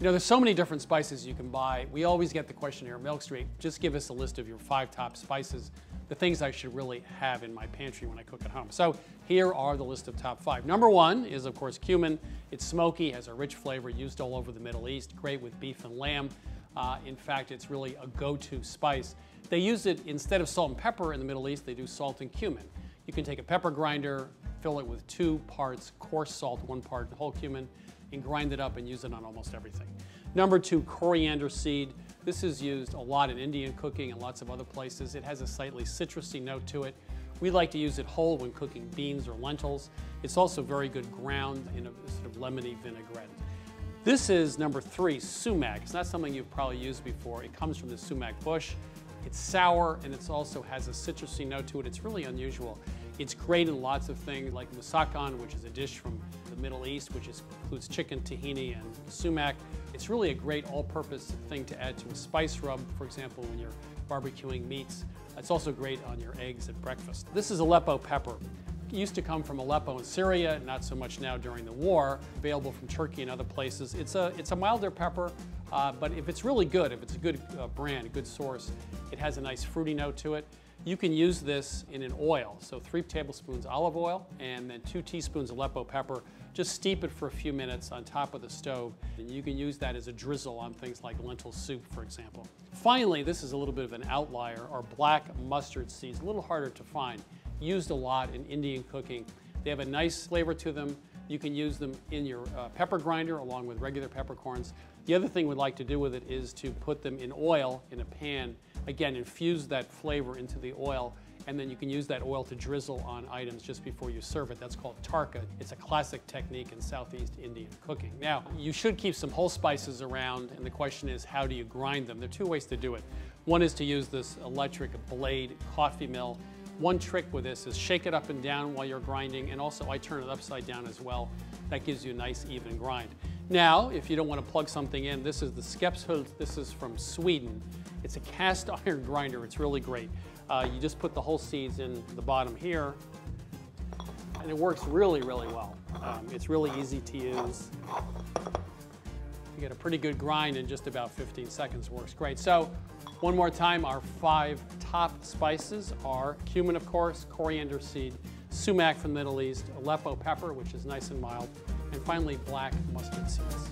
You know, there's so many different spices you can buy. We always get the question here at Milk Street, just give us a list of your 5 top spices, the things I should really have in my pantry when I cook at home. So here are the list of top 5. Number 1 is, of course, cumin. It's smoky, has a rich flavor, used all over the Middle East, great with beef and lamb. In fact, it's really a go-to spice. They use it instead of salt and pepper in the Middle East, they do salt and cumin. You can take a pepper grinder, fill it with 2 parts coarse salt, 1 part whole cumin, and grind it up and use it on almost everything. Number 2, coriander seed. This is used a lot in Indian cooking and lots of other places. It has a slightly citrusy note to it. We like to use it whole when cooking beans or lentils. It's also very good ground in a sort of lemony vinaigrette. This is number 3, sumac. It's not something you've probably used before. It comes from the sumac bush. It's sour and it also has a citrusy note to it. It's really unusual. It's great in lots of things like moussakon, which is a dish from the Middle East, which includes chicken, tahini, and sumac. It's really a great all-purpose thing to add to a spice rub, for example, when you're barbecuing meats. It's also great on your eggs at breakfast. This is Aleppo pepper. It used to come from Aleppo in Syria, not so much now during the war, available from Turkey and other places. It's a milder pepper, but if it's really good, if it's a good brand, a good source, it has a nice fruity note to it. You can use this in an oil, so 3 tablespoons olive oil and then 2 teaspoons Aleppo pepper. Just steep it for a few minutes on top of the stove, and you can use that as a drizzle on things like lentil soup, for example. Finally, this is a little bit of an outlier, are black mustard seeds, a little harder to find. Used a lot in Indian cooking. They have a nice flavor to them. You can use them in your pepper grinder along with regular peppercorns. The other thing we'd like to do with it is to put them in oil in a pan. Again, infuse that flavor into the oil, and then you can use that oil to drizzle on items just before you serve it. That's called tarka. It's a classic technique in Southeast Indian cooking. Now, you should keep some whole spices around, and the question is, how do you grind them? There are 2 ways to do it. One is to use this electric blade coffee mill. One trick with this is shake it up and down while you're grinding, and also I turn it upside down as well. That gives you a nice even grind. Now, if you don't want to plug something in, this is the Skeppshult. This is from Sweden. It's a cast iron grinder. It's really great. You just put the whole seeds in the bottom here, and it works really, really well. It's really easy to use. You get a pretty good grind in just about 15 seconds. Works great. So, one more time, our 5 top spices are cumin, of course, coriander seed, sumac from the Middle East, Aleppo pepper, which is nice and mild, and finally black mustard seeds.